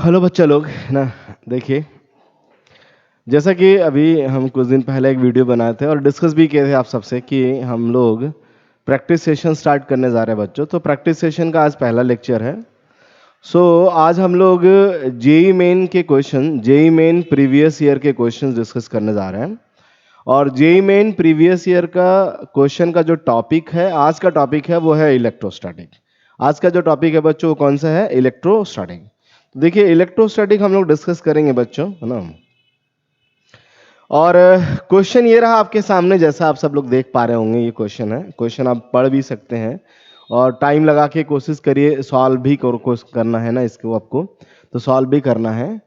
Hello बच्चा लोग ना। देखिए, जैसा कि अभी हम कुछ दिन पहले एक वीडियो बनाए थे और डिस्कस भी किए थे आप सबसे कि हम लोग प्रैक्टिस सेशन स्टार्ट करने जा रहे हैं बच्चों। तो प्रैक्टिस सेशन का आज पहला लेक्चर है। आज हम लोग जेई मेन के question, JEE Main previous year के क्वेश्चन डिस्कस करने जा रहे हैं। और जेई मेन प्रीवियस ईयर का क्वेश्चन का जो टॉपिक है, आज का टॉपिक है, वो है इलेक्ट्रोस्टैटिक। आज का जो टॉपिक है बच्चों वो कौन सा है? इलेक्ट्रोस्टैटिक। तो देखिए, इलेक्ट्रोस्टैटिक हम लोग डिस्कस करेंगे बच्चों, है ना। और क्वेश्चन ये रहा आपके सामने, जैसा आप सब लोग देख पा रहे होंगे। ये क्वेश्चन है, क्वेश्चन आप पढ़ भी सकते हैं और टाइम लगा के कोशिश करिए, सॉल्व भी कोशिश करना है ना इसको आपको, तो सॉल्व भी करना है।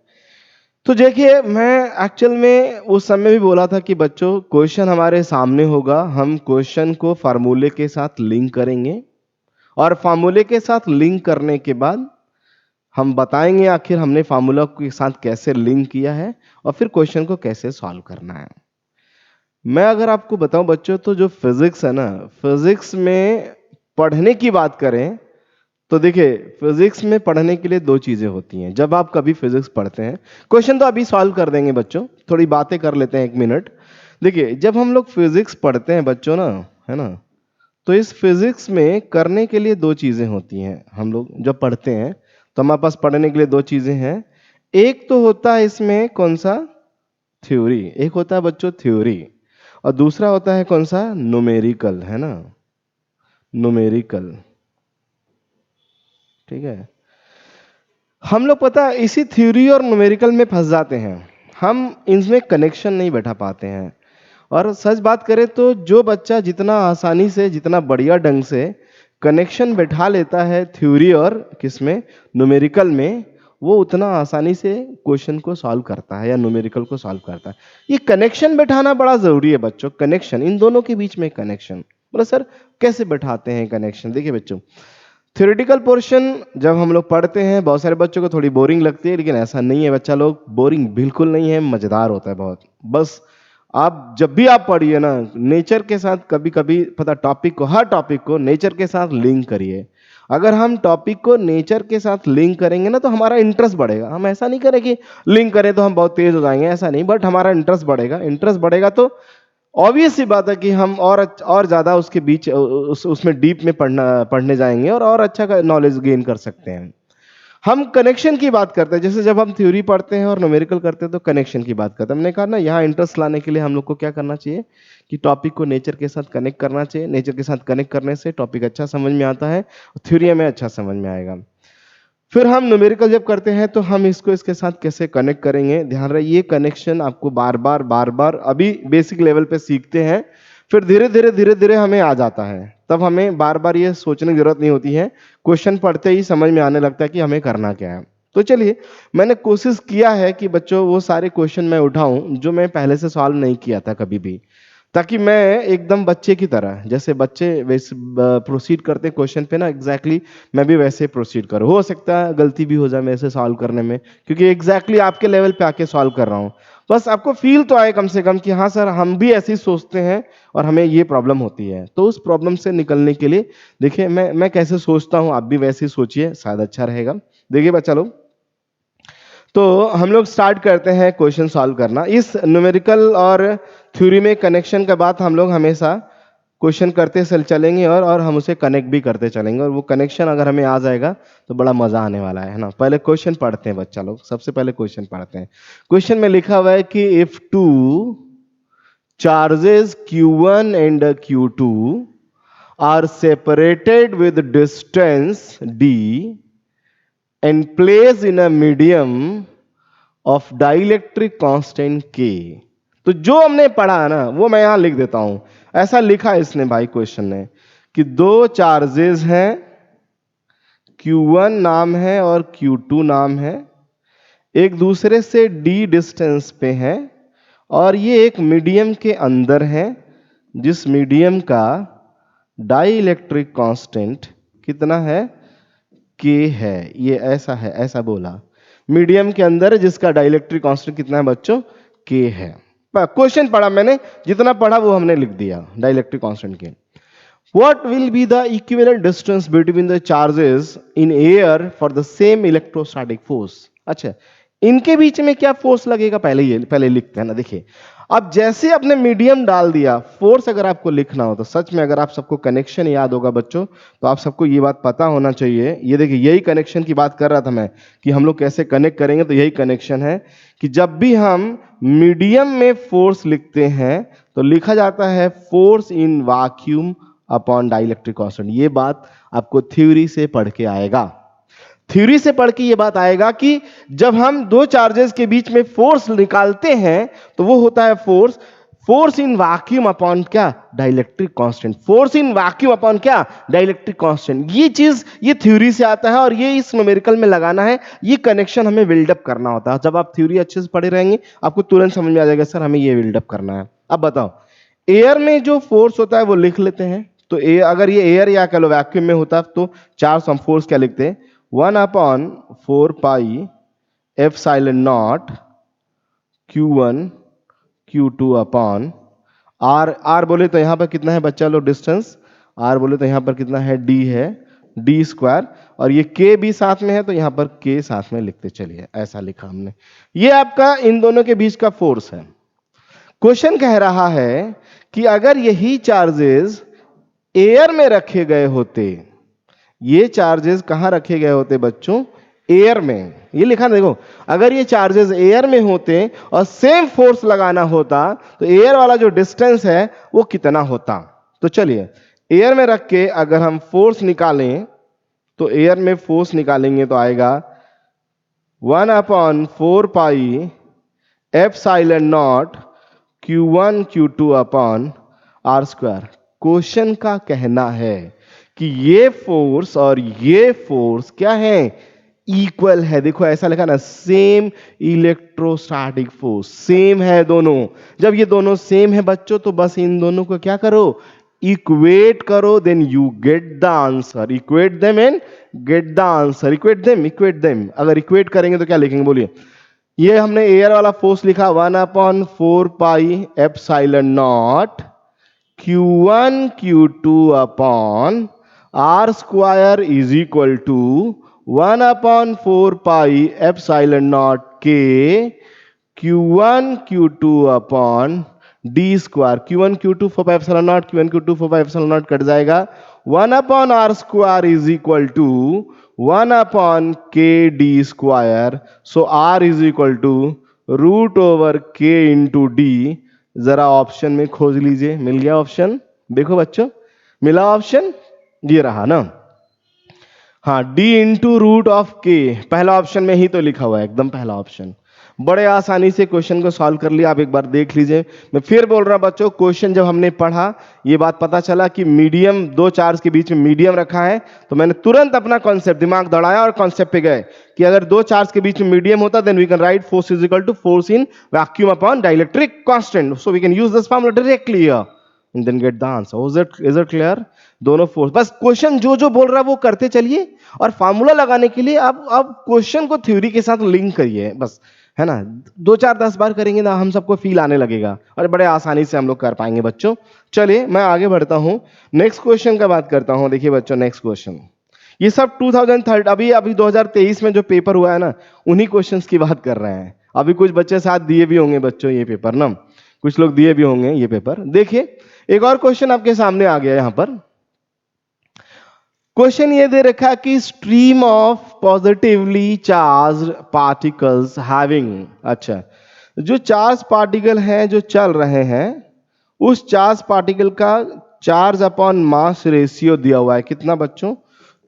तो देखिए, मैं एक्चुअल में उस समय भी बोला था कि बच्चों क्वेश्चन हमारे सामने होगा, हम क्वेश्चन को फार्मूले के साथ लिंक करेंगे और फार्मूले के साथ लिंक करने के बाद हम बताएंगे आखिर हमने फार्मूला के साथ कैसे लिंक किया है और फिर क्वेश्चन को कैसे सॉल्व करना है। मैं अगर आपको बताऊं बच्चों, तो जो फिजिक्स है ना, फिजिक्स में पढ़ने की बात करें तो देखिए, फिजिक्स में पढ़ने के लिए दो चीजें होती हैं। जब आप कभी फिजिक्स पढ़ते हैं, क्वेश्चन तो अभी सॉल्व कर देंगे बच्चों, थोड़ी बातें कर लेते हैं 1 मिनट। देखिए, जब हम लोग फिजिक्स पढ़ते हैं बच्चों ना, है ना, तो इस फिजिक्स में करने के लिए दो चीजें होती हैं। हम लोग जब पढ़ते हैं तो हमारे पास पढ़ने के लिए दो चीजें हैं। एक तो होता है इसमें कौन सा? थ्योरी। एक होता है बच्चों थ्योरी और दूसरा होता है कौन सा? न्यूमेरिकल, है ना, न्यूमेरिकल। ठीक है। हम लोग पता है इसी थ्योरी और न्यूमेरिकल में फंस जाते हैं, हम इनमें कनेक्शन नहीं बैठा पाते हैं। और सच बात करें तो जो बच्चा जितना आसानी से, जितना बढ़िया ढंग से कनेक्शन बैठा लेता है थ्योरी और किसमें, न्यूमेरिकल में, वो उतना आसानी से क्वेश्चन को सॉल्व करता है या न्यूमेरिकल को सॉल्व करता है। ये कनेक्शन बैठाना बड़ा जरूरी है बच्चों, कनेक्शन, इन दोनों के बीच में कनेक्शन। बोले सर कैसे बैठाते हैं कनेक्शन? देखिए बच्चों, थ्योरेटिकल पोर्शन जब हम लोग पढ़ते हैं, बहुत सारे बच्चों को थोड़ी बोरिंग लगती है, लेकिन ऐसा नहीं है बच्चा लोग, बोरिंग बिल्कुल नहीं है, मजेदार होता है बहुत। बस आप जब भी आप पढ़िए ना, नेचर के साथ कभी कभी पता, टॉपिक को, हर टॉपिक को नेचर के साथ लिंक करिए। अगर हम टॉपिक को नेचर के साथ लिंक करेंगे ना तो हमारा इंटरेस्ट बढ़ेगा। हम ऐसा नहीं करें कि लिंक करें तो हम बहुत तेज हो जाएंगे, ऐसा नहीं, बट हमारा इंटरेस्ट बढ़ेगा। इंटरेस्ट बढ़ेगा तो ऑब्वियस सी बात है कि हम और ज्यादा उसके बीच उसमें डीप में पढ़ने जाएंगे और अच्छा नॉलेज गेन कर सकते हैं। हम कनेक्शन की बात करते हैं, जैसे जब हम थ्योरी पढ़ते हैं और न्यूमेरिकल करते हैं तो कनेक्शन की बात करते हैं। हमने कहा ना, यहाँ इंटरेस्ट लाने के लिए हम लोग को क्या करना चाहिए कि टॉपिक को नेचर के साथ कनेक्ट करना चाहिए। नेचर के साथ कनेक्ट करने से टॉपिक अच्छा समझ में आता है, थ्योरी में अच्छा समझ में आएगा। फिर हम न्यूमेरिकल जब करते हैं तो हम इसको इसके साथ कैसे कनेक्ट करेंगे। ध्यान रहे, ये कनेक्शन आपको बार बार अभी बेसिक लेवल पे सीखते हैं, फिर धीरे धीरे हमें आ जाता है, तब हमें बार बार ये सोचने की जरूरत नहीं होती है। क्वेश्चन पढ़ते ही समझ में आने लगता है कि हमें करना क्या है। तो चलिए, मैंने कोशिश किया है कि बच्चों वो सारे क्वेश्चन मैं उठाऊं जो मैं पहले से सॉल्व नहीं किया था कभी भी, ताकि मैं एकदम बच्चे की तरह, जैसे बच्चे वैसे प्रोसीड करते क्वेश्चन पे ना, एग्जैक्टली मैं भी वैसे प्रोसीड करूँ। हो सकता है गलती भी हो जाए मेरे से सॉल्व करने में, क्योंकि एग्जैक्टली आपके लेवल पे आके सॉल्व कर रहा हूँ। बस आपको फील तो आए कम से कम कि हाँ सर, हम भी ऐसे ही सोचते हैं और हमें ये प्रॉब्लम होती है। तो उस प्रॉब्लम से निकलने के लिए देखिए, मैं कैसे सोचता हूँ, आप भी वैसे ही सोचिए, शायद अच्छा रहेगा। देखिए बच्चा लोग, तो हम लोग स्टार्ट करते हैं क्वेश्चन सॉल्व करना। इस न्यूमेरिकल और थ्योरी में कनेक्शन के बाद हम लोग हमेशा क्वेश्चन करते चलेंगे और हम उसे कनेक्ट भी करते चलेंगे, और वो कनेक्शन अगर हमें आ जाएगा तो बड़ा मजा आने वाला है ना। पहले क्वेश्चन पढ़ते हैं बच्चा लोग, सबसे पहले क्वेश्चन पढ़ते हैं। क्वेश्चन में लिखा हुआ है कि if two charges Q1 and Q2 are separated with distance d and placed in a medium of dielectric constant के। तो जो हमने पढ़ा है ना वो मैं यहां लिख देता हूं। ऐसा लिखा है इसने भाई क्वेश्चन ने कि दो चार्जेस हैं, Q1 नाम है और Q2 नाम है, एक दूसरे से d डिस्टेंस पे है और ये एक मीडियम के अंदर है, जिस मीडियम का डाइलेक्ट्रिक कांस्टेंट कितना है? K है। ये ऐसा है, ऐसा बोला, मीडियम के अंदर है जिसका डाइलेक्ट्रिक कांस्टेंट कितना है बच्चों? K है। क्वेश्चन पढ़ा मैंने, जितना पढ़ा वो हमने लिख दिया, डाइलेक्ट्रिक कांस्टेंट के। What will be the equivalent distance between the charges in air for the same electrostatic force? अच्छा, इनके बीच में क्या फोर्स लगेगा, पहले लिखते हैं ना। देखिए, अब जैसे आपने मीडियम डाल दिया, फोर्स अगर आपको लिखना हो तो सच में अगर आप सबको कनेक्शन याद होगा बच्चों, तो आप सबको ये बात पता होना चाहिए। ये देखिए, यही कनेक्शन की बात कर रहा था मैं कि हम लोग कैसे कनेक्ट करेंगे। तो यही कनेक्शन है कि जब भी हम मीडियम में फोर्स लिखते हैं तो लिखा जाता है force in vacuum upon dielectric constant. ये बात आपको थ्योरी से पढ़ के आएगा। थ्योरी से पढ़ के ये बात आएगा कि जब हम दो चार्जेस के बीच में फोर्स निकालते हैं तो वो होता है फोर्स इन वैक्यूम अपॉन क्या, dielectric constant. Force in vacuum upon क्या, डाइलेक्ट्रिक कांस्टेंट। ये चीज ये थ्योरी से आता है और ये इस न्यूमेरिकल में लगाना है। ये कनेक्शन हमें बिल्डअप करना होता है। जब आप थ्योरी अच्छे से पढ़े रहेंगे आपको तुरंत समझ में आ जाएगा सर हमें ये बिल्डअप करना है। अब बताओ, एयर में जो फोर्स होता है वो लिख लेते हैं। तो अगर ये एयर या कह लो वैक्यूम में होता तो चार्ज हम फोर्स क्या लिखते हैं, 1/4 pi epsilon naught Q1 Q2 upon R बोले तो यहां पर कितना है बच्चा लोग डिस्टेंस, आर बोले तो यहां पर कितना है, डी है, डी स्क्वायर। और ये के भी साथ में है तो यहां पर के साथ में लिखते चलिए, ऐसा लिखा हमने। ये आपका इन दोनों के बीच का फोर्स है। क्वेश्चन कह रहा है कि अगर यही चार्जेस एयर में रखे गए होते, ये चार्जेस कहां रखे गए होते बच्चों, एयर में। ये लिखा ना, देखो, अगर ये चार्जेस एयर में होते और सेम फोर्स लगाना होता तो एयर वाला जो डिस्टेंस है वो कितना होता। तो चलिए, एयर में रख के अगर हम फोर्स निकालें तो एयर में फोर्स निकालेंगे तो आएगा 1/4 pi epsilon naught Q1 Q2 upon R square. Question का कहना है कि ये फोर्स और ये फोर्स क्या है, इक्वल है। देखो ऐसा लिखा ना, सेम इलेक्ट्रोस्टैटिक फोर्स, सेम है दोनों। जब ये दोनों सेम है बच्चों तो बस इन दोनों को क्या करो, इक्वेट करो, then you get the answer. Equate them and get the answer. Equate them. अगर इक्वेट करेंगे तो क्या लिखेंगे बोलिए, ये हमने एयर वाला फोर्स लिखा 1/4 pi epsilon naught Q1 Q2 upon R square is equal to 1/4 pi epsilon naught K Q1 Q2 upon D square. Q1 Q2 4 pi epsilon naught, Q1 Q2 4 pi epsilon naught cut जाएगा। 1/r square is equal to 1/k d square. So r is equal to √k into D. जरा option में खोज लीजिए, मिल गया option, देखो बच्चों मिला option, ये रहा ना। हाँ, d इंटू √k, पहला ऑप्शन में ही तो लिखा हुआ है, एकदम पहला ऑप्शन। बड़े आसानी से क्वेश्चन को सॉल्व कर लिया, आप एक बार देख लीजिए। मैं फिर बोल रहा बच्चों, क्वेश्चन जब हमने पढ़ा ये बात पता चला कि मीडियम, दो चार्ज के बीच में मीडियम रखा है, तो मैंने तुरंत अपना कॉन्सेप्ट दिमाग दौड़ाया और कॉन्सेप्ट पे गए कि अगर दो चार्ज के बीच में मीडियम होता then we can write force is equal to force in vacuum upon dielectric constant, so we can use this formula directly here and then get the answer. Is it clear? दोनों force, बस question जो जो बोल रहा है वो करते चलिए और फार्मूला लगाने के लिए अब क्वेश्चन को थ्योरी के साथ लिंक करिए, बस, है ना। 2 4 10 बार करेंगे ना हम सबको फील आने लगेगा और बड़े आसानी से हम लोग कर पाएंगे बच्चों। चलिए मैं आगे बढ़ता हूं, नेक्स्ट क्वेश्चन का बात करता हूं। देखिए बच्चों, नेक्स्ट क्वेश्चन, ये सब 2003 अभी 2023 में जो पेपर हुआ है ना, उन्हीं क्वेश्चंस की बात कर रहे हैं। अभी कुछ बच्चे साथ दिए भी होंगे बच्चों ये पेपर ना, कुछ लोग दिए भी होंगे ये पेपर। देखिए एक और क्वेश्चन आपके सामने आ गया यहां पर। क्वेश्चन ये दे रखा कि stream of positively charge particles having, अच्छा, जो चार्ज पार्टिकल हैं जो चल रहे हैं, उस चार्ज पार्टिकल का चार्ज अपॉन मास रेशियो दिया हुआ है कितना बच्चों,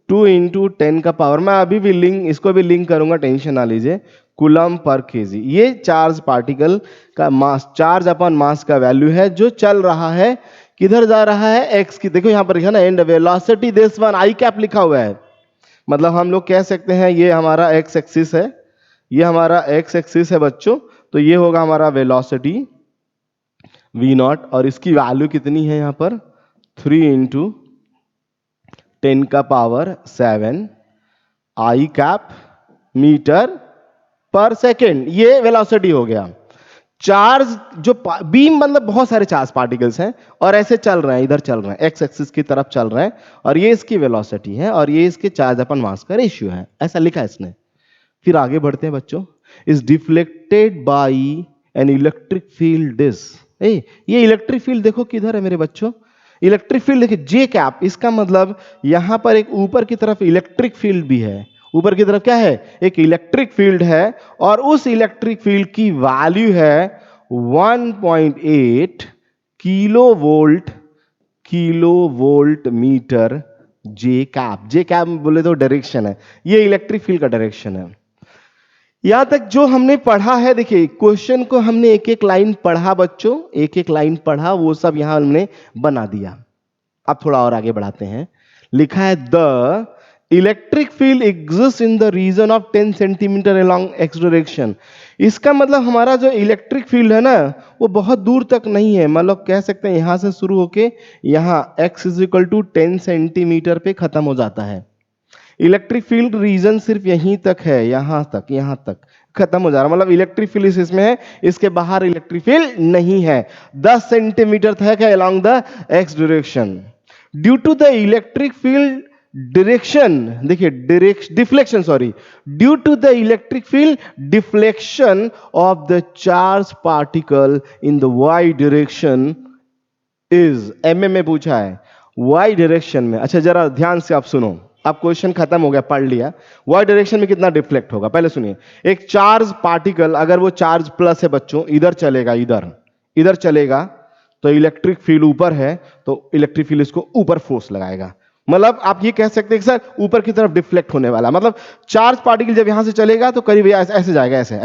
2 इंटू 10 का पावर। मैं अभी भी लिंक, इसको भी लिंक करूंगा, टेंशन ना लीजिए, कूलम पर केजी। ये चार्ज पार्टिकल का मास, चार्ज अपॉन मास का वैल्यू है जो चल रहा है, किधर जा रहा है, एक्स की। देखो यहां पर लिखा ना, and velocity this one, I cap लिखा हुआ है, मतलब हम लोग कह सकते हैं ये हमारा एक्स एक्सिस है, ये हमारा एक्स एक्सिस है बच्चों, तो ये होगा हमारा वेलोसिटी v नॉट, और इसकी वैल्यू कितनी है यहां पर, 3 इंटू 10 का पावर 7 आई कैप मीटर पर सेकेंड। ये वेलोसिटी हो गया। चार्ज जो बीम, मतलब बहुत सारे चार्ज पार्टिकल्स हैं और ऐसे चल रहे हैं, इधर चल रहे हैं, एक्स एक्सिस की तरफ चल रहे हैं, और ये इसकी वेलोसिटी है और ये इसके चार्ज अपन मास का रेशियो है, ऐसा लिखा है इसने। फिर आगे बढ़ते हैं बच्चों, is deflected by an electric field this. ये इलेक्ट्रिक फील्ड देखो किधर है मेरे बच्चों, इलेक्ट्रिक फील्ड देखिए जे कैप, इसका मतलब यहां पर एक ऊपर की तरफ इलेक्ट्रिक फील्ड भी है, ऊपर की तरफ क्या है, एक इलेक्ट्रिक फील्ड है, और उस इलेक्ट्रिक फील्ड की वैल्यू है 1.8 किलो वोल्ट मीटर जे कैप। जे कैप बोले तो डायरेक्शन है, ये इलेक्ट्रिक फील्ड का डायरेक्शन है। यहां तक जो हमने पढ़ा है, देखिए क्वेश्चन को हमने एक एक लाइन पढ़ा बच्चों, एक एक लाइन पढ़ा, वो सब यहां हमने बना दिया। अब थोड़ा और आगे बढ़ाते हैं, लिखा है the electric field exist in the region of 10 centimetre along X direction. इसका मतलब हमारा जो इलेक्ट्रिक फील्ड है ना, वो बहुत दूर तक नहीं है, मतलब कह सकते हैं यहां से शुरू होके यहां x is equal to 10 centimetre पे खत्म हो जाता है। इलेक्ट्रिक फील्ड रीजन सिर्फ यहीं तक है, यहां तक खत्म हो जा रहा, मतलब इलेक्ट्रिक फील्ड इसमें है, इसके बाहर इलेक्ट्रिक फील्ड नहीं है। 10 सेंटीमीटर तक है along the X direction. Due to the electric field direction, देखिए deflection, sorry, due to the electric field deflection of the charge particle in the Y direction is, MA में पूछा है Y direction में। अच्छा जरा ध्यान से आप सुनो, अब क्वेश्चन खत्म हो गया, पढ़ लिया। वाई डायरेक्शन में कितना डिफ्लेक्ट होगा, पहले सुनिए। एक चार्ज पार्टिकल, अगर वो चार्ज प्लस है बच्चों, इधर चलेगा, इधर चलेगा, तो इलेक्ट्रिक फील्ड ऊपर है, तो इलेक्ट्रिक फील्ड इसको ऊपर फोर्स लगाएगा। मतलब आप ये कह सकते हैं कि सर ऊपर की तरफ डिफ्लेक्ट होने वाला, मतलब चार्ज पार्टिकल जब यहां से चलेगा तो करीब ऐसे जाएगा, ऐसे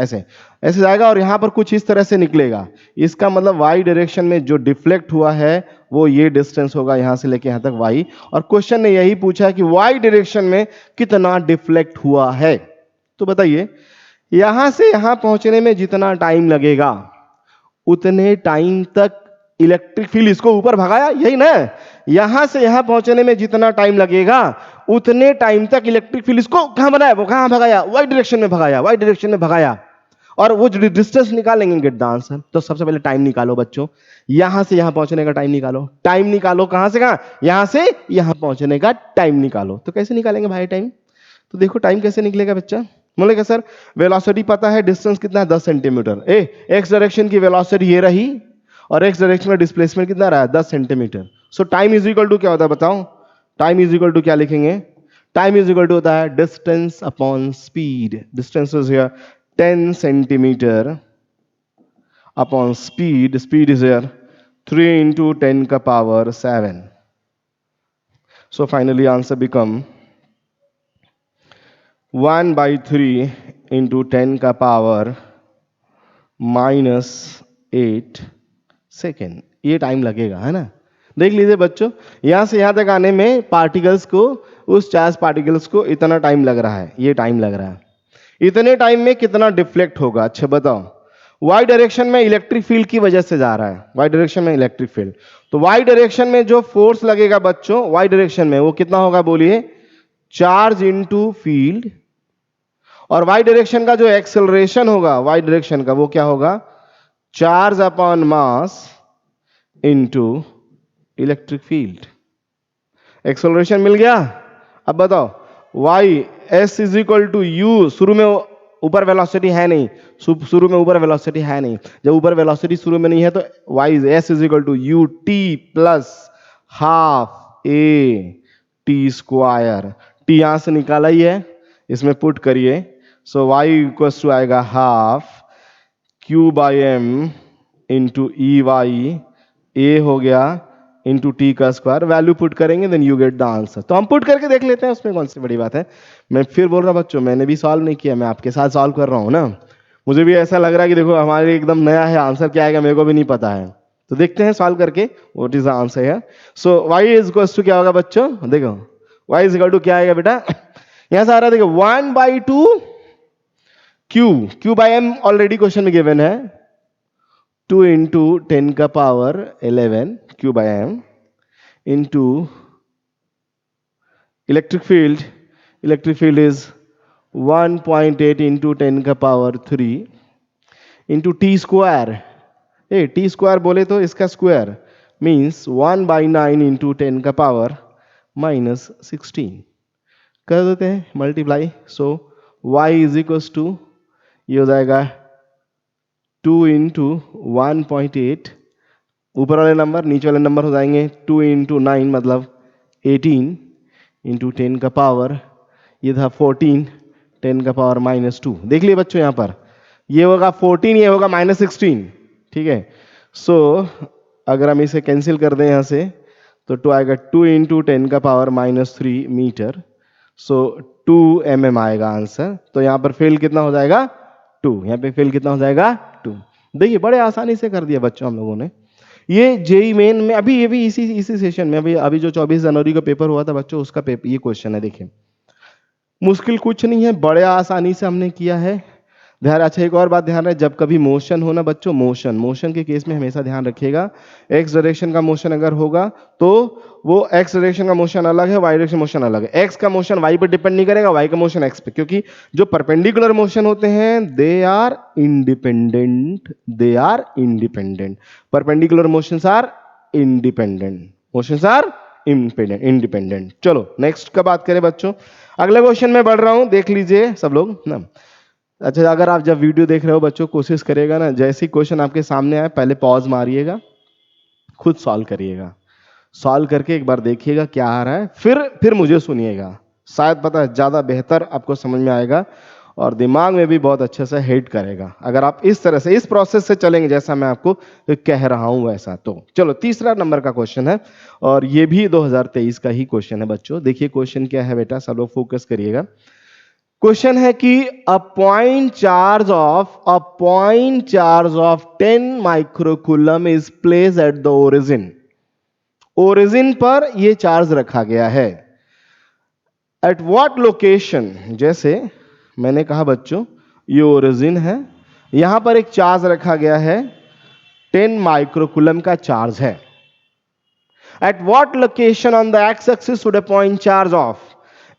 जाएगा, और यहां पर कुछ इस तरह से निकलेगा। इसका मतलब वाई डायरेक्शन में जो डिफ्लेक्ट हुआ है वो ये डिस्टेंस होगा, यहां से लेके यहां तक वाई। और क्वेश्चन ने यही पूछा कि वाई डायरेक्शन में कितना डिफ्लेक्ट हुआ है। तो बताइए, यहां से यहां पहुंचने में जितना टाइम लगेगा उतने टाइम तक इलेक्ट्रिक फील्ड इसको ऊपर भगाया, यही ना, यहां से यहां पहुंचने में जितना टाइम लगेगा उतने टाइम तक इलेक्ट्रिक फील्ड इसको कहां बनाया, वो कहां भगाया, वाई डायरेक्शन में भगाया, वाई डायरेक्शन में भगाया। और वो जो डिस्टेंस निकालेंगे, गेट द आंसर। तो सबसे पहले टाइम निकालो बच्चों, यहां से यहां पहुंचने का टाइम निकालो, टाइम निकालो, कहां से कहां, यहां से यहां पहुंचने का टाइम निकालो। तो कैसे निकालेंगे भाई टाइम, तो देखो टाइम कैसे निकलेगा बच्चा। बोलेगा सर वेलोसिटी पता है, डिस्टेंस कितना है 10 सेंटीमीटर, एक्स डायरेक्शन की वेलोसिटी ये रही, और एक्स डायरेक्शन में डिस्प्लेसमेंट कितना रहा है 10 centimetre. So time is equal to क्या होता है बताओ, टाइम इज इक्वल टू क्या लिखेंगे, टाइम इज इक्वल टू होता है distance upon speed. Distance is here 10 centimetre upon speed, speed is here 3 into 10 का power 7. So finally answer become 1/3 into 10 का पावर -8 सेकेंड। ये टाइम लगेगा, है ना। देख लीजिए बच्चों, यहां से यहां तक आने में पार्टिकल्स को, उस चार्ज पार्टिकल्स को इतना टाइम लग रहा है, ये टाइम लग रहा है। इतने टाइम में कितना डिफ्लेक्ट होगा, अच्छा बताओ। वाई डायरेक्शन में इलेक्ट्रिक फील्ड की वजह से जा रहा है, वाई डायरेक्शन में इलेक्ट्रिक फील्ड, तो वाई डायरेक्शन में जो फोर्स लगेगा बच्चों, वाई डायरेक्शन में वो कितना होगा बोलिए, चार्ज इनटू फील्ड। और वाई डायरेक्शन का जो एक्सेलरेशन होगा, वाई डायरेक्शन का वो क्या होगा, charge upon mass into electric field. Acceleration मिल गया। अब बताओ y s is equal to U, शुरू में ऊपर वेलोसिटी है नहीं, शुरू में ऊपर वेलोसिटी है नहीं, जब ऊपर वेलोसिटी शुरू में नहीं है तो y s is equal to U T plus half A T square. T यहां से निकाला ही है, इसमें पुट करिए, सो y इक्वल टू आएगा half Q by M into E Y, A हो गया इंटू टी का स्क्वायर, वैल्यू पुट करेंगे then you get the answer. तो हम पुट करके देख लेते हैं, उसमें कौन सी बड़ी बात है। मैं फिर बोल रहा हूं बच्चों, मैंने भी सॉल्व नहीं किया, मैं आपके साथ सॉल्व कर रहा हूं ना। मुझे भी ऐसा लग रहा है कि देखो हमारे एकदम नया है, आंसर क्या आएगा मेरे को भी नहीं पता है। तो देखते हैं सॉल्व करके व्हाट इज द आंसर है। सो वाई इज इक्वल टू क्या होगा बच्चों, देखो वाई इज इक्वल टू क्या आएगा बेटा, यहां से आ रहा है देखो 1/2 Q by M already question में गिवन है, 2 into 10 का power 11 Q by M into electric field is 1.8 into 10 का power 3 into T square. T square बोले तो इसका स्क्वायर मीन्स 1/9 into 10 का पावर -16 कर देते हैं multiply. So y is equal to, ये हो जाएगा 2 इंटू 1.8, ऊपर वाले नंबर नीचे वाले नंबर हो जाएंगे 2 इंटू 9 मतलब 18 इंटू 10 का पावर, ये था 14, 10 का पावर -2। देख लिए बच्चों यहाँ पर, ये होगा 14, ये होगा -16, ठीक है। सो अगर हम इसे कैंसिल कर दें यहाँ से तो 2 आएगा, 2 इंटू 10 का पावर -3 मीटर। सो 2 mm आएगा आंसर। तो यहाँ पर फील्ड कितना हो जाएगा 2, यहाँ पे फील्ड कितना हो जाएगा 2। देखिए बड़े आसानी से कर दिया बच्चों हम लोगों ने। ये जेई मेन में अभी ये भी इसी सेशन में अभी जो 24 जनवरी का पेपर हुआ था बच्चों, उसका पेपर ये क्वेश्चन है। देखिए मुश्किल कुछ नहीं है, बड़े आसानी से हमने किया है। ध्यान, अच्छा एक और बात ध्यान रहे, जब कभी मोशन हो ना बच्चों, मोशन के केस में हमेशा ध्यान रखिएगा, एक्स डायरेक्शन का मोशन अगर होगा तो वो एक्स डायरेक्शन का मोशन अलग है, वाई डायरेक्शन मोशन अलग है। एक्स का मोशन वाई पर डिपेंड नहीं करेगा, वाई का मोशन एक्स पे, क्योंकि जो परपेंडिकुलर मोशन होते हैं they are independent, perpendicular motions are independent, motions are independent. चलो नेक्स्ट का बात करें बच्चों, अगले क्वेश्चन में बढ़ रहा हूं, देख लीजिए सब लोग ना। अच्छा अगर आप जब वीडियो देख रहे हो बच्चों, कोशिश करिएगा ना, जैसे ही क्वेश्चन आपके सामने आए पहले पॉज मारिएगा, खुद सॉल्व करिएगा, सॉल्व करके एक बार देखिएगा क्या आ रहा है, फिर मुझे सुनिएगा, शायद पता है ज्यादा बेहतर आपको समझ में आएगा और दिमाग में भी बहुत अच्छे से हिट करेगा अगर आप इस तरह से इस प्रोसेस से चलेंगे जैसा मैं आपको कह रहा हूं वैसा। तो चलो तीसरा नंबर का क्वेश्चन है और ये भी 2023 का ही क्वेश्चन है बच्चों। देखिए क्वेश्चन क्या है बेटा, सब लोग फोकस करिएगा। क्वेश्चन है कि a point charge of 10 microcoulomb is place at the origin पर यह चार्ज रखा गया है। एट व्हाट लोकेशन, जैसे मैंने कहा बच्चों ये ओरिजिन है, यहां पर एक चार्ज रखा गया है, 10 माइक्रोकूलम का चार्ज है। At what location on the x axis would a point charge of,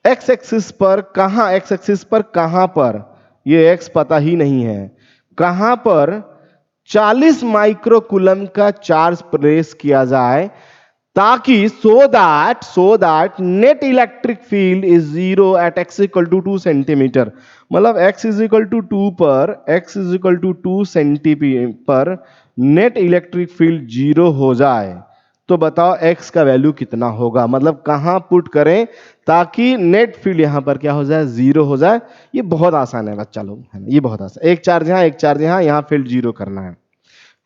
x axis पर कहां पर, ये एक्स पता ही नहीं है, कहां पर 40 माइक्रोकूलम का चार्ज प्लेस किया जाए ताकि so that net electric field is zero at X equal to 2 centimetre. मतलब x इज इक्वल टू 2 पर, x is equal to 2 centimetre पर नेट इलेक्ट्रिक फील्ड जीरो हो जाए। तो बताओ x का वैल्यू कितना होगा, मतलब कहां पुट करें ताकि नेट फील्ड यहां पर क्या हो जाए, जीरो हो जाए। ये बहुत आसान है बच्चा लोग, है ना, ये बहुत आसान। एक चार्ज यहां फील्ड जीरो करना है।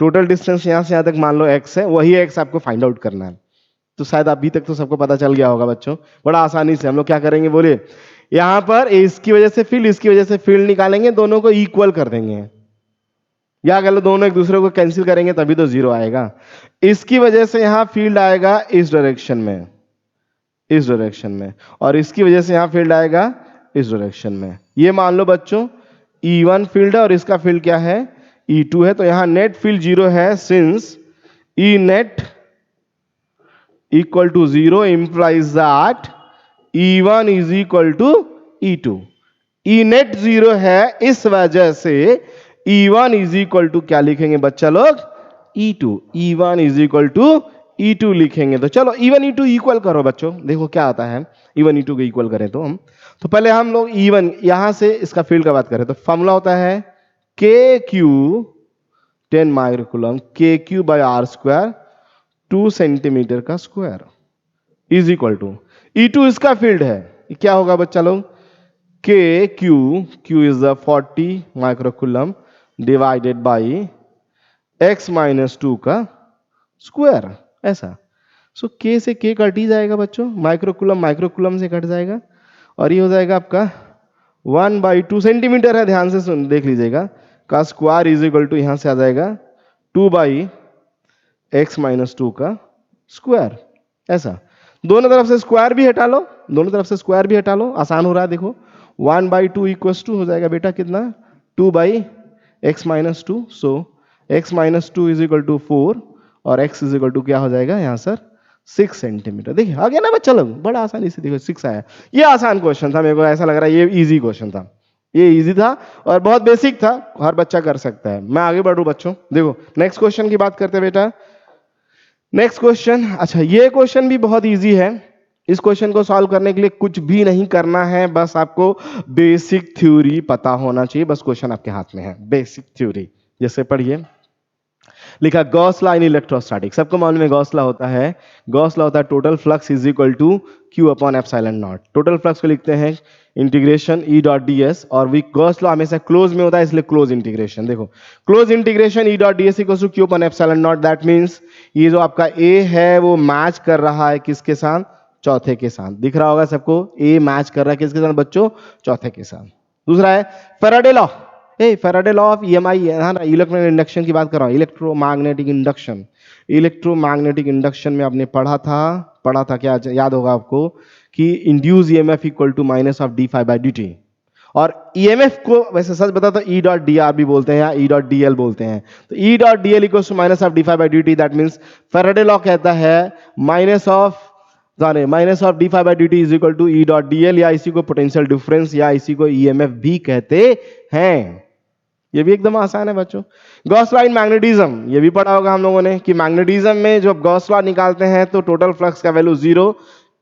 टोटल डिस्टेंस यहां से यहां तक मान लो x है, वही x आपको फाइंड आउट करना है। तो शायद अभी तक तो सबको पता चल गया होगा बच्चों। बड़ा आसानी से हम लोग क्या करेंगे बोलिए, यहां पर इसकी वजह से फील्ड, इसकी वजह से फील्ड निकालेंगे, दोनों को इक्वल कर देंगे, या अगर दोनों एक दूसरे को कैंसिल करेंगे तभी तो जीरो आएगा। इसकी वजह से यहां फील्ड आएगा इस डायरेक्शन में, और इसकी वजह से यहां फील्ड आएगा इस डायरेक्शन में। ये मान लो बच्चों E1 फील्ड है और इसका फील्ड क्या है, E2 है। तो यहां नेट फील्ड जीरो है, since E net equal to 0 implies that E1 is equal to E2। E net 0 है, इस वजह से E1 is equal to क्या लिखेंगे बच्चा लोग, E2। E1 is equal to E2 लिखेंगे। तो चलो E1 E2 इक्वल करो बच्चों, देखो क्या आता है। E1 E2 को इक्वल करें तो हम, तो पहले हम लोग E1 यहां से इसका फील्ड का बात करें तो फॉर्मूला होता है KQ 10 microcoulomb, KQ by R square 2 centimetre का square is equal to E2 इसका फील्ड है। क्या होगा बच्चा लोग, Q is the 40 microcoulomb divided by x minus 2 का स्क्वायर, ऐसा। सो K से K कट ही जाएगा बच्चों, माइक्रोकूलम से कट जाएगा और ये हो जाएगा आपका 1/2 सेंटीमीटर है, ध्यान से सुन देख लीजिएगा, का स्क्वायर इज इक्वल टू यहां से आ जाएगा 2/x माइनस 2 का स्क्वायर, ऐसा। दोनों तरफ से स्क्वायर भी हटा लो, आसान हो रहा है देखो। 1/2 इक्वल्स टू हो जाएगा बेटा कितना, 2/x minus 2। So x minus 2 is equal to 4 और x इज इक्वल टू क्या हो जाएगा यहाँ सर 6 सेंटीमीटर। देखिए आ गया ना बच्चा लोग, बड़ा आसानी से देखो 6 आया। ये आसान क्वेश्चन था, मेरे को ऐसा लग रहा है ये इजी क्वेश्चन था, ये इजी था और बहुत बेसिक था, हर बच्चा कर सकता है। मैं आगे बढ़ूं बच्चों, देखो नेक्स्ट क्वेश्चन की बात करते हैं बेटा। नेक्स्ट क्वेश्चन, अच्छा ये क्वेश्चन भी बहुत इजी है, इस क्वेश्चन को सॉल्व करने के लिए कुछ भी नहीं करना है, बस आपको बेसिक थ्योरी पता होना चाहिए, बस क्वेश्चन आपके हाथ में है, बेसिक थ्योरी। जैसे पढ़िए, लिखा गॉस लॉ इन इलेक्ट्रोस्टैटिक, सबको मालूम है गॉस लॉ होता है, गॉस लॉ होता है total flux is equal to Q upon epsilon naught. Total flux को लिखते हैं integration E dot D S, और वी गॉस लॉ हमेशा क्लोज में होता है, इसलिए क्लोज इंटीग्रेशन। देखो close integration E dot D S equal to Q upon epsilon naught, that means ये जो आपका ए है वो मैच कर रहा है किसके साथ, चौथे के साथ। दिख रहा होगा सबको, ए मैच कर रहा है किसके साथ बच्चों, चौथे के साथ। दूसरा है Faraday law, Faraday law of EMI, हाँ ना, इलेक्ट्रोमैग्नेटिक इंडक्शन की बात कर रहा हूँ, इलेक्ट्रोमैग्नेटिक इंडक्शन। इलेक्ट्रोमैग्नेटिक इंडक्शन में आपने पढ़ा था क्या, याद होगा आपको कि induced EMF equal to minus of D phi by D T, और ईएमएफ को वैसे सच बता तो ई डॉट डी आर भी बोलते हैं या ई डॉट डी एल बोलते हैं। तो E dot D L equal to minus of D phi by D T, that means Faraday law कहता है minus of D phi by D T is equal to E dot D L, या इसी को potential difference या इसी को EMF भी कहते हैं। ये भी एकदम आसान है बच्चों। गॉस लॉ इन मैग्नेटिज्म, ये भी पढ़ा होगा हम लोगों ने कि मैग्नेटिज्म में जब गॉस लॉ निकालते हैं तो टोटल फ्लक्स का वैल्यू 0,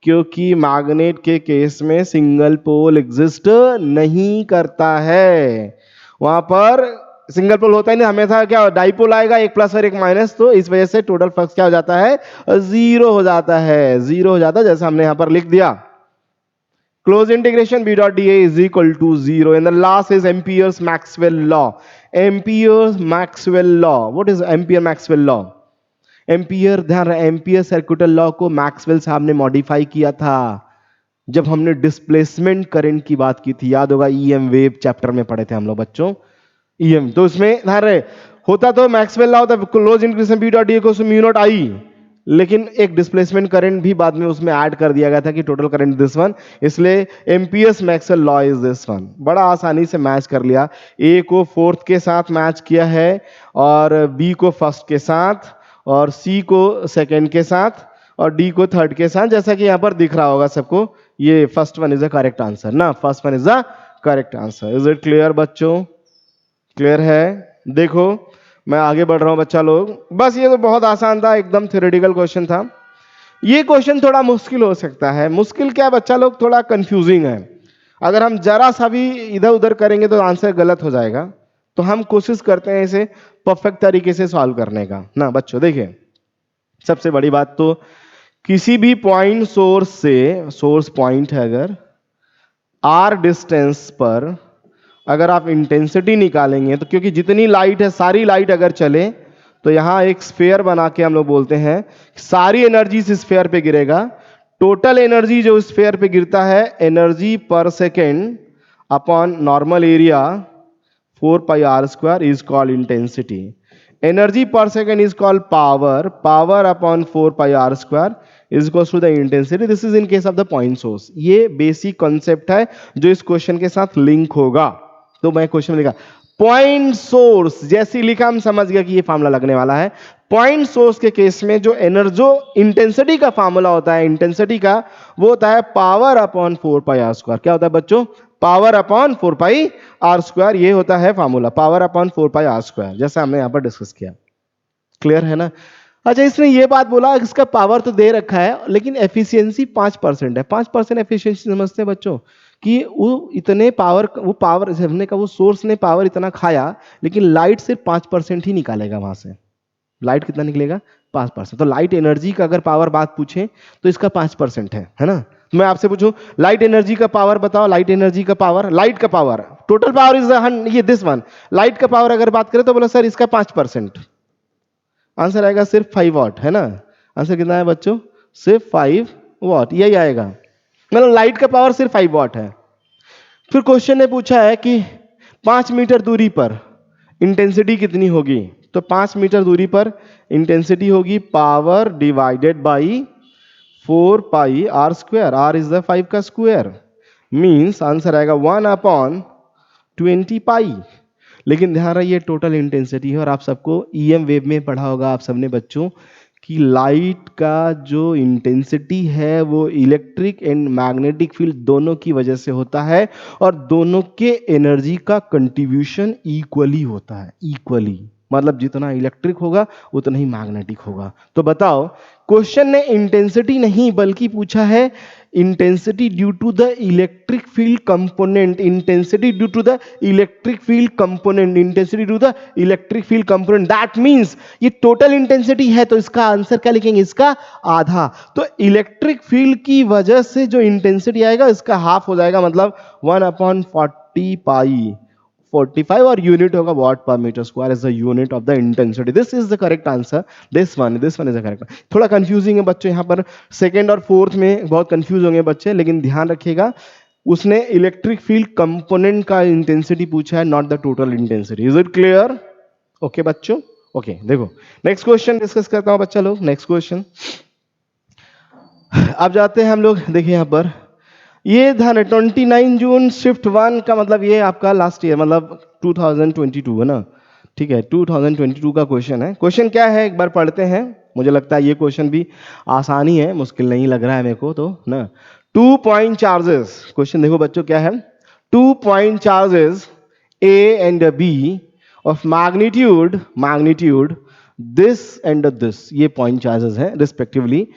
क्योंकि मैग्नेट के केस में सिंगल पोल एग्जिस्ट नहीं करता है, वहां पर सिंगल पोल होता ही नहीं, हमेशा क्या डाइपोल आएगा, एक प्लस और एक माइनस, तो इस वजह से टोटल फ्लक्स क्या हो जाता है, 0 हो जाता है, 0 हो जाता है, जैसे हमने यहां पर लिख दिया। Close integration B dot dA is equal to 0. And the last is Ampere's Maxwell law. Ampere's Maxwell law. What is Ampere Maxwell law? Ampere, ध्यान रहे, एम्पियर सर्कुलर लॉ को मैक्सवेल साहब ने मॉडिफाई किया था जब हमने डिस्प्लेसमेंट करंट की बात की थी, याद होगा, ईएम वेव चैप्टर में पढ़े थे हम लोग बच्चों, ईएम। तो उसमें ध्यान रहे, होता तो मैक्सवेल लॉ होता, close integration B dot D equals to mu naught I, लेकिन एक डिस्प्लेसमेंट करंट भी बाद में उसमें ऐड कर दिया गया था कि टोटल करंट दिस वन, इसलिए amperes Maxwell law is this one. बड़ा आसानी से मैच कर लिया, ए को फोर्थ के साथ मैच किया है, और बी को फर्स्ट के साथ, और सी को सेकंड के साथ, और डी को थर्ड के साथ, जैसा कि यहां पर दिख रहा होगा सबको। ये first one is the correct answer ना, first one is the correct answer. Is it clear बच्चों, क्लियर है? देखो मैं आगे बढ़ रहा हूं बच्चा लोग, बस ये तो बहुत आसान था, एकदम थ्योरेटिकल क्वेश्चन था। ये क्वेश्चन थोड़ा मुश्किल हो सकता है, मुश्किल क्या बच्चा लोग, थोड़ा कंफ्यूजिंग है, अगर हम जरा सा भी इधर उधर करेंगे तो आंसर गलत हो जाएगा, तो हम कोशिश करते हैं इसे परफेक्ट तरीके से सॉल्व करने का ना बच्चों। देखिए सबसे बड़ी बात तो, किसी भी पॉइंट सोर्स से, सोर्स पॉइंट है अगर आर डिस्टेंस पर अगर आप इंटेंसिटी निकालेंगे, तो क्योंकि जितनी लाइट है सारी लाइट अगर चले तो यहां एक स्फीयर बना के हम लोग बोलते हैं सारी एनर्जी इस स्फीयर पे गिरेगा। टोटल एनर्जी जो स्फीयर पे गिरता है, एनर्जी पर second upon normal area 4 pi r square is called intensity. Energy per second is called power. Power upon 4 pi r square is equals to the intensity. This is in case of the point source. ये basic concept है जो इस question के साथ link होगा। तो मैं question में लिखा पॉइंट सोर्स, जैसे लिखा हम समझ गया कि ये फार्मूला लगने वाला है। पॉइंट सोर्स के केस में जो एनर्जी इंटेंसिटी का फार्मूला होता है, इंटेंसिटी का, वो होता है power upon 4 pi R square. क्या होता है बच्चों? Power upon 4 pi R square, ये होता है formula, power upon 4 pi R square, जैसा हमने यहां पर डिस्कस किया। क्लियर है ना? अच्छा, इसने ये बात बोला इसका पावर तो दे रखा है लेकिन एफिशिएंसी 5% है। 5% एफिशिएंसी समझते हैं बच्चों कि वो इतने पावर, वो पावर हमने का वो सोर्स ने पावर इतना खाया, लेकिन लाइट सिर्फ 5% ही निकालेगा वहां से। लाइट कितना निकलेगा? 5%। तो लाइट एनर्जी का अगर पावर बात पूछे तो इसका 5% है ना? मैं आपसे पूछूं लाइट एनर्जी का पावर बताओ, लाइट एनर्जी का पावर, लाइट का पावर, टोटल पावर इज ये दिस वन, लाइट का पावर अगर बात करें तो बोला सर इसका 5%। आंसर आएगा सिर्फ 5 वॉट, है ना? आंसर कितना है बच्चों? सिर्फ 5 वॉट, यही आएगा, मतलब लाइट का पावर सिर्फ 5 वॉट है। फिर क्वेश्चन ने पूछा है कि 5 मीटर दूरी पर इंटेंसिटी कितनी होगी? तो 5 मीटर दूरी पर इंटेंसिटी होगी power divided by 4 pi R square, R is the 5 का स्क्वायर, मीन्स आंसर आएगा 1/20 पाई। लेकिन ध्यान रहे ये टोटल इंटेंसिटी है, और आप सबको ईएम वेव में पढ़ा होगा आप सबने बच्चों कि लाइट का जो इंटेंसिटी है वो इलेक्ट्रिक एंड मैग्नेटिक फील्ड दोनों की वजह से होता है, और दोनों के एनर्जी का कंट्रीब्यूशन इक्वली होता है, इक्वली। मतलब जितना इलेक्ट्रिक होगा उतना ही मैग्नेटिक होगा। तो बताओ, क्वेश्चन ने इंटेंसिटी नहीं बल्कि पूछा है intensity due to the electric field component, intensity due to the electric field component, intensity due the electric field component. That means ये टोटल इंटेंसिटी है, तो इसका आंसर क्या लिखेंगे, इसका आधा। तो इलेक्ट्रिक फील्ड की वजह से जो इंटेंसिटी आएगा इसका हाफ हो जाएगा, मतलब 1/40 पाई 45, और यूनिट होगा watt per metre square is the unit of the intensity. This is the correct answer, this one is the correct. थोड़ा कंफ्यूजिंग है बच्चों, यहाँ पर सेकंड और फोर्थ में बहुत कंफ्यूज होंगे बच्चे, लेकिन ध्यान रखिएगा उसने इलेक्ट्रिक फील्ड कंपोनेंट का इंटेंसिटी पूछा है, not the total intensity. Is it clear? Okay बच्चों, ओके देखो नेक्स्ट क्वेश्चन डिस्कस करता हूं बच्चा लोग। नेक्स्ट क्वेश्चन अब जाते हैं हम लोग, देखिए यहां पर ये ध्यान है 29 जून शिफ्ट 1 का मतलब ये आपका लास्ट ईयर मतलब 2022 है ना, ठीक है 2022 का क्वेश्चन है। क्वेश्चन क्या है एक बार पढ़ते हैं, मुझे लगता है ये क्वेश्चन भी आसानी है, मुश्किल नहीं लग रहा है मेरे को तो ना। 2 पॉइंट चार्जेस, क्वेश्चन देखो बच्चों क्या है, 2 point charges A and B of magnitude this and this, ये पॉइंट चार्जेस हैं respectively,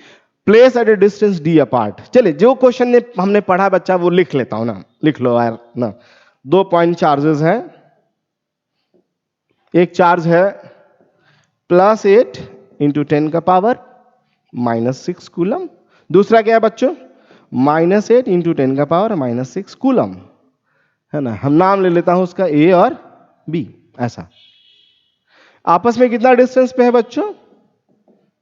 place at A distance D apart. चलिए जो क्वेश्चन ने हमने पढ़ा बच्चा वो लिख लेता हूं ना, लिख लो यार ना। 2 पॉइंट चार्जेस हैं, एक चार्ज है +8 इंटू 10 का पावर -6 कूलम, दूसरा क्या है बच्चों -8 इंटू 10 का पावर -6 कूलम, है ना। हम नाम ले लेता हूं उसका A और B, ऐसा। आपस में कितना डिस्टेंस पे है बच्चों,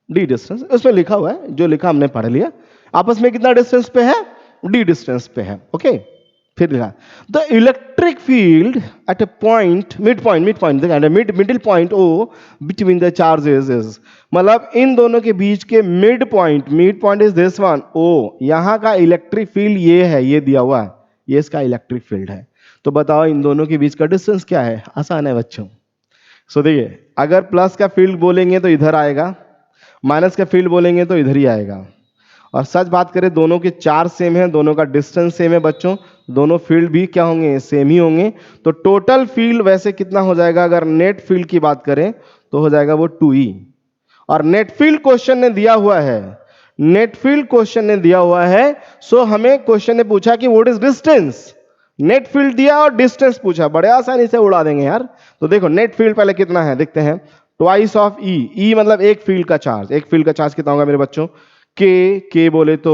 डी डिस्टेंस, उसमें लिखा हुआ है, जो लिखा हमने पढ़ लिया। आपस में कितना डिस्टेंस पे है, डी डिस्टेंस पे है, ओके। फिर लिखा the electric field at a point middle point O between the charges is, मतलब इन दोनों के बीच के mid point is this one O, यहां का इलेक्ट्रिक फील्ड ये है, ये दिया हुआ है, ये इसका इलेक्ट्रिक फील्ड है। तो बताओ इन दोनों के बीच का डिस्टेंस क्या है, आसान है बच्चों। सो देखिए अगर प्लस का फील्ड बोलेंगे तो इधर आएगा, माइनस का फील्ड बोलेंगे तो इधर ही आएगा। और सच बात करें दोनों के चार्ज सेम है, दोनों का डिस्टेंस सेम है बच्चों, दोनों फील्ड भी क्या होंगे, सेम ही होंगे। तो टोटल फील्ड वैसे कितना हो जाएगा, अगर नेट फील्ड की बात करें तो हो जाएगा वो 2E। और नेट फील्ड क्वेश्चन ने दिया हुआ है, नेट फील्ड क्वेश्चन ने दिया हुआ है, सो हमें क्वेश्चन ने पूछा कि what is distance, net field दिया और डिस्टेंस पूछा, बड़े आसानी से उड़ा देंगे यार। तो देखो नेट फील्ड पहले कितना है देखते हैं, ट्वाइस ऑफ E, E मतलब एक फील्ड का चार्ज, एक फील्ड का चार्ज कितना होगा मेरे बच्चों, के बोले तो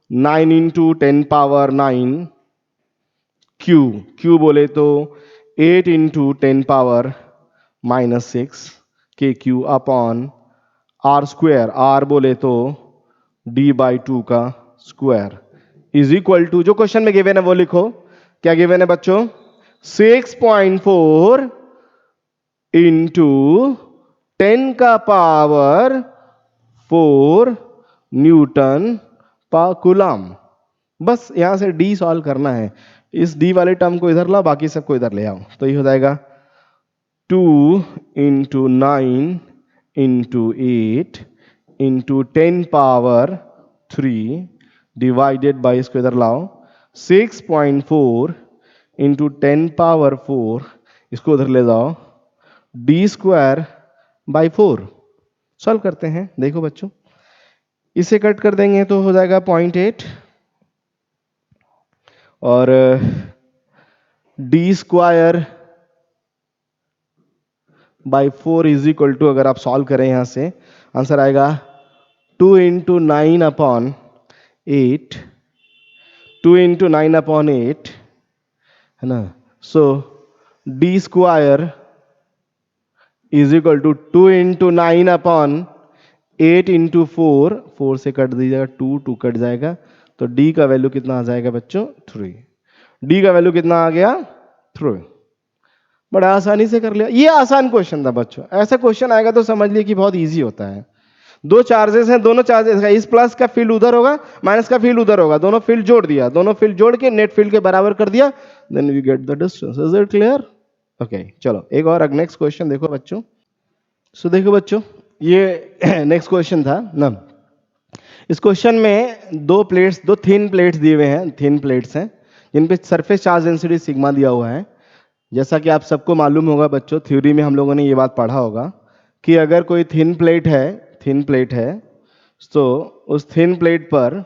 9 इंटू 10 पावर 9, क्यू बोले तो 8 इंटू 10 पावर -6 के Q upon R square, R बोले तो D/2 का स्क्वायर इज इक्वल टू, जो क्वेश्चन में गिवन है वो लिखो, क्या गिवन है बच्चों, 6.4 इंटू 10 का पावर 4 न्यूटन पर कूलम। बस यहां से डी सॉल्व करना है, इस डी वाले टर्म को इधर लाओ, बाकी सबको इधर ले आओ, तो ये हो जाएगा 2 into 9 into 8 into 10 power 3 divided by, इसको इधर लाओ, 6.4 इंटू 10 पावर 4, इसको उधर ले जाओ, D²/4। सॉल्व करते हैं, देखो बच्चों इसे कट कर देंगे तो हो जाएगा 0.8, और D²/4 इज इक्वल टू, अगर आप सॉल्व करें यहां से आंसर आएगा 2 इंटू 9/8, 2 इंटू 9/8 है ना। So D² is equal to 2 into 9/8 into 4 से कट दीजिएगा, 2 कट जाएगा, तो D का वैल्यू कितना आ जाएगा बच्चों, 3। D का वैल्यू कितना आ गया, 3। बड़ा आसानी से कर लिया, ये आसान क्वेश्चन था बच्चों, ऐसा क्वेश्चन आएगा तो समझ लिए कि बहुत इजी होता है। दो चार्जेस हैं, दोनों चार्जेस का इस प्लस का फील्ड उधर होगा, माइनस का फील्ड उधर होगा, दोनों फील्ड जोड़ दिया, दोनों फील्ड जोड़ के नेट फील्ड के बराबर कर दिया, then we get the distance. Is it clear? Okay चलो एक और नेक्स्ट क्वेश्चन देखो बच्चों। सो देखो बच्चों ये नेक्स्ट क्वेश्चन था ना, इस क्वेश्चन में दो थिन प्लेट्स दिए हुए हैं, थिन प्लेट्स हैं जिन पे सरफेस चार्ज डेंसिटी सिग्मा दिया हुआ है, जैसा कि आप सबको मालूम होगा बच्चों, थ्योरी में हम लोगों ने ये बात पढ़ा होगा कि अगर कोई थिन प्लेट है तो उस थिन प्लेट पर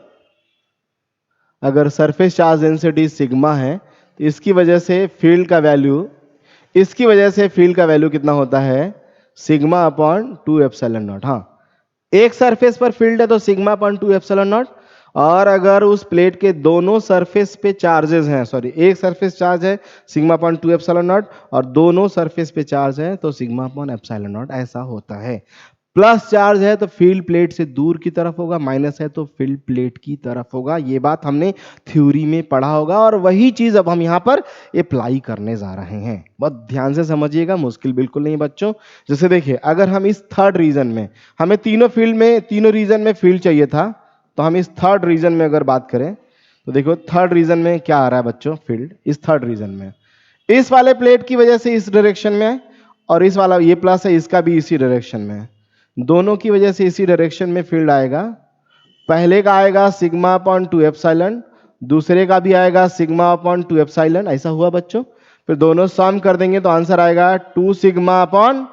अगर सरफेस चार्ज डेंसिटी सिग्मा है तो इसकी वजह से फील्ड का वैल्यू कितना होता है, सिग्मा अपॉन 2 एप्सिलॉन नॉट। हाँ, एक सरफेस पर फील्ड है तो सिग्मा अपॉन 2 एप्सिलॉन नॉट, और अगर उस प्लेट के दोनों सरफेस पे चार्जेस हैं, सॉरी एक सरफेस चार्ज है सिग्मा अपॉन 2 एप्सिलॉन नॉट, और दोनों सरफेस पे चार्ज है तो सिग्मा अपॉन एप्सिलॉन नॉट ऐसा होता है। प्लस चार्ज है तो फील्ड प्लेट से दूर की तरफ होगा, माइनस है तो फील्ड प्लेट की तरफ होगा। ये बात हमने थ्योरी में पढ़ा होगा और वही चीज अब हम यहां पर अप्लाई करने जा रहे हैं। बहुत ध्यान से समझिएगा, मुश्किल बिल्कुल नहीं बच्चों। जैसे देखिए, अगर हम इस थर्ड रीजन में, हमें तीनों रीजन में फील्ड चाहिए था, तो हम इस थर्ड रीजन में अगर बात करें तो देखो थर्ड रीजन में क्या आ रहा है बच्चों, फील्ड इस थर्ड रीजन में इस वाले प्लेट की वजह से इस डायरेक्शन में है, और इस वाला ये प्लस है इसका भी इसी डायरेक्शन में है, दोनों की वजह से इसी डायरेक्शन में फील्ड आएगा। पहले का आएगा सिग्मा अपॉन 2 एप्सिलॉन, दूसरे का भी आएगा सिग्मा अपॉन 2 एप्सिलॉन, ऐसा हुआ बच्चों। फिर दोनों सम कर देंगे तो आंसर आएगा 2 सिग्मा अपॉन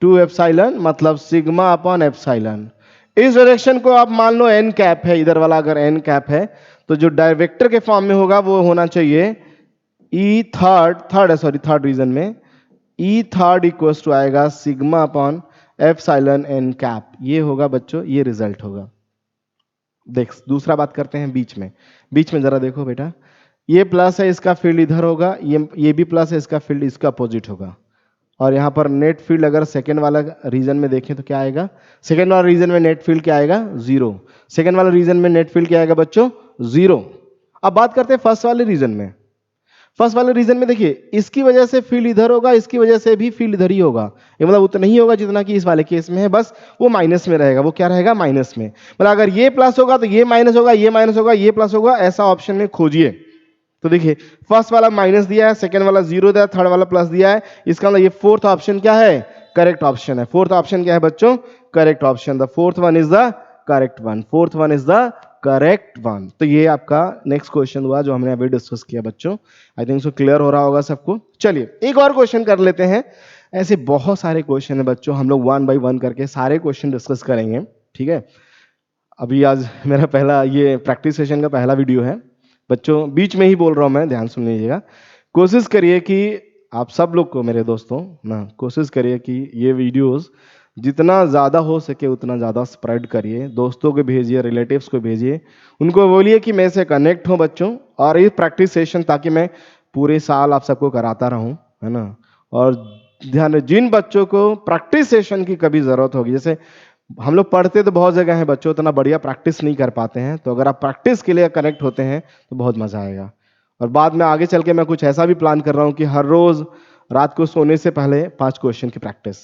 2 एप्सिलॉन, मतलब सिग्मा अपॉन एप्सिलॉन। इस डायरेक्शन को आप मान लो एन कैप है, इधर वाला अगर एन कैप है तो जो डायरेक्टर के फॉर्म में होगा वो होना चाहिए ई थर्ड रीजन में ई थर्ड इक्वल्स टू आएगा sigma upon epsilon N cap. ये होगा बच्चों, ये रिजल्ट होगा। देख दूसरा बात करते हैं बीच में जरा देखो बेटा, ये प्लस है इसका फील्ड इधर होगा, ये भी प्लस है इसका फील्ड इसका अपोजिट होगा, और यहां पर नेट फील्ड अगर सेकेंड वाला रीजन में देखें तो क्या आएगा, सेकेंड वाला रीजन में नेट फील्ड क्या आएगा, जीरो। सेकेंड वाला रीजन में नेट फील्ड क्या आएगा बच्चों, जीरो। अब बात करते हैं फर्स्ट वाले रीजन में देखिए, इसकी वजह से फील्ड इधर होगा, इसकी वजह से भी फील्ड इधर ही होगा, ये मतलब उतना ही होगा जितना कि इस वाले केस में है, बस वो माइनस में रहेगा। वो क्या रहेगा, माइनस में। मतलब अगर ये प्लस होगा तो ये माइनस होगा, ये माइनस होगा, ये प्लस होगा, ऐसा ऑप्शन में खोजिए। तो देखिए फर्स्ट वाला माइनस दिया है, सेकंड वाला जीरो दिया है, थर्ड वाला प्लस दिया है, इसका मतलब ये फोर्थ ऑप्शन क्या है, करेक्ट ऑप्शन है। फोर्थ ऑप्शन क्या है बच्चों, correct option. The fourth one is the correct one. तो ये आपका नेक्स्ट क्वेश्चन हुआ जो हमने अभी डिस्कस किया बच्चों। आई थिंक सो क्लियर हो रहा होगा सबको। चलिए एक और क्वेश्चन कर लेते हैं। ऐसे बहुत सारे क्वेश्चन है बच्चों, हम लोग वन बाय वन करके सारे क्वेश्चन डिस्कस करेंगे, ठीक है। अभी आज मेरा पहला ये प्रैक्टिस सेशन का पहला वीडियो है बच्चों, बीच में ही बोल रहा हूं मैं, ध्यान सुन लीजिएगा। कोशिश करिए कि आप सब लोग को, मेरे दोस्तों ना, कोशिश करिए कि ये वीडियोस जितना ज़्यादा हो सके उतना ज़्यादा स्प्रेड करिए, दोस्तों को भेजिए, रिलेटिव्स को भेजिए, उनको बोलिए कि मैं से कनेक्ट हो बच्चों। और ये प्रैक्टिस सेशन ताकि मैं पूरे साल आप सबको कराता रहूं, है ना। और ध्यान, जिन बच्चों को प्रैक्टिस सेशन की कभी ज़रूरत होगी, जैसे हम लोग पढ़ते तो बहुत जगह है बच्चों, उतना बढ़िया प्रैक्टिस नहीं कर पाते हैं, तो अगर आप प्रैक्टिस के लिए कनेक्ट होते हैं तो बहुत मजा आएगा। और बाद में आगे चल के मैं कुछ ऐसा भी प्लान कर रहा हूं कि हर रोज रात को सोने से पहले 5 क्वेश्चन की प्रैक्टिस,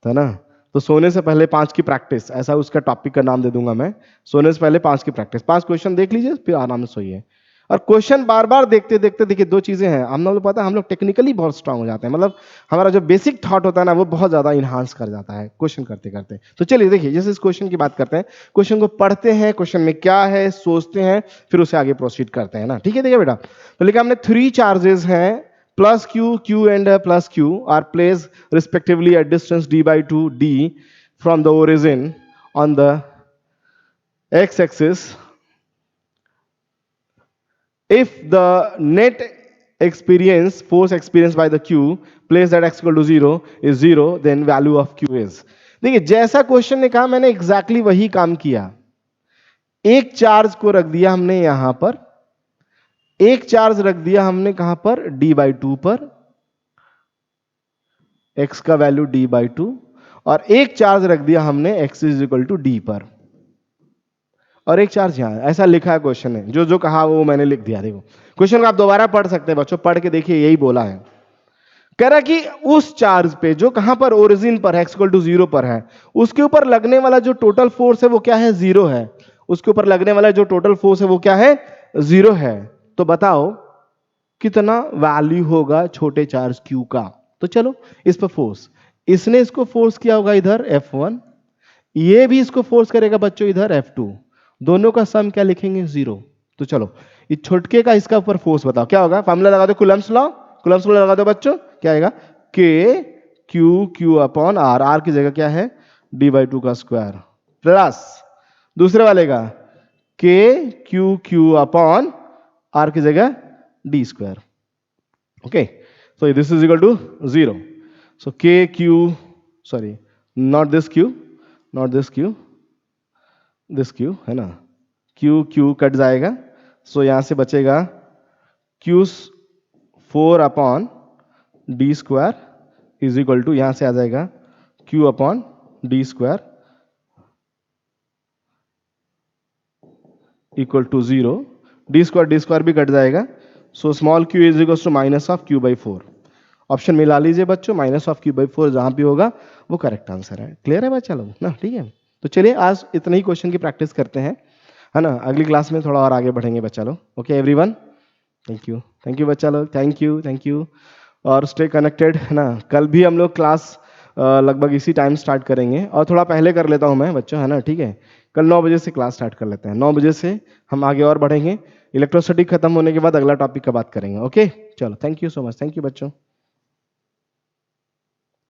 है ना। तो सोने से पहले 5 की प्रैक्टिस, ऐसा उसका टॉपिक का नाम दे दूंगा मैं। सोने से पहले 5 की प्रैक्टिस, 5 क्वेश्चन देख लीजिए, फिर आराम से सोइए। और क्वेश्चन बार बार देखते देखते, देखिए दो चीजें हैं, हम लोग पता है हम लोग टेक्निकली बहुत स्ट्रांग हो जाते हैं, मतलब हमारा जो बेसिक थॉट होता है ना वो बहुत ज्यादा इन्हांस कर जाता है क्वेश्चन करते करते। तो चलिए देखिए, जैसे इस क्वेश्चन की बात करते हैं, क्वेश्चन को पढ़ते हैं, क्वेश्चन में क्या है सोचते हैं, फिर उसे आगे प्रोसीड करते हैं ना, ठीक है। देखिए बेटा, तो लिखा हमने 3 चार्जेस हैं, plus Q, Q and plus Q R place respectively at distance d/2 d from the origin on the x-axis. If the net force experienced by the q placed at x equal to 0 is 0, then value of q is। देखिए जैसा question ने कहा मैंने exactly वही काम किया। एक charge को रख दिया हमने यहां पर, एक चार्ज रख दिया हमने कहां पर, d/2 पर, x का वैल्यू d/2, और एक चार्ज रख दिया हमने x is equal to d पर, और एक चार्ज यहां। ऐसा लिखा है क्वेश्चन ने, जो जो कहा वो मैंने लिख दिया। देखो क्वेश्चन को आप दोबारा पढ़ सकते हैं बच्चों, पढ़ के देखिए, यही बोला है। कह रहा कि उस चार्ज पे जो कहां पर, ओरिजिन पर, x इक्वल टू 0 पर है, उसके ऊपर लगने वाला जो टोटल फोर्स है वो क्या है, 0 है। उसके ऊपर लगने वाला जो टोटल फोर्स है वो क्या है, 0 है। तो बताओ कितना वैल्यू होगा छोटे चार्ज q का। तो चलो इस पर फोर्स, इसने इसको फोर्स किया होगा इधर F1, ये भी इसको फोर्स करेगा बच्चों इधर F2, दोनों का सम क्या लिखेंगे, 0। तो चलो इस छोटके का इसका ऊपर फोर्स बताओ क्या होगा, फार्मूला लगा दो, कूलम्ब्स लॉ, कूलम्स लॉ लगा दो बच्चों, क्या आएगा, के Q Q upon R, R की जगह क्या है, d/2 का स्क्वायर, प्लस दूसरे वाले का के क्यू क्यू अपॉन आर की जगह D square. Okay, so this is equal to 0. So k q, sorry, not this q, not this q, this q है ना, q q कट जाएगा, so यहां से बचेगा q 4 upon D square is equal to, यहां से आ जाएगा q upon D square equal to 0. D square भी कट जाएगा, so small q is equal to minus of q/4. Option मिला लीजिए बच्चों, माइनस ऑफ q/4 जहां भी होगा वो करेक्ट आंसर है. क्लियर है बच्चा लोग ना, ठीक है. तो चलिए आज इतने ही क्वेश्चन की प्रैक्टिस करते हैं, है ना. अगली क्लास में थोड़ा और आगे बढ़ेंगे बच्चा लोग. ओके एवरीवन, थैंक यू बच्चा लोग, थैंक यू. और स्टे कनेक्टेड, है ना. कल भी हम लोग क्लास लगभग इसी टाइम स्टार्ट करेंगे, और थोड़ा पहले कर लेता हूं मैं बच्चों, है ना, ठीक है. कल 9 बजे से क्लास स्टार्ट कर लेते हैं, 9 बजे से हम आगे और बढ़ेंगे. इलेक्ट्रोस्टैटिक खत्म होने के बाद अगला टॉपिक का बात करेंगे. ओके चलो, thank you so much, thank you बच्चों.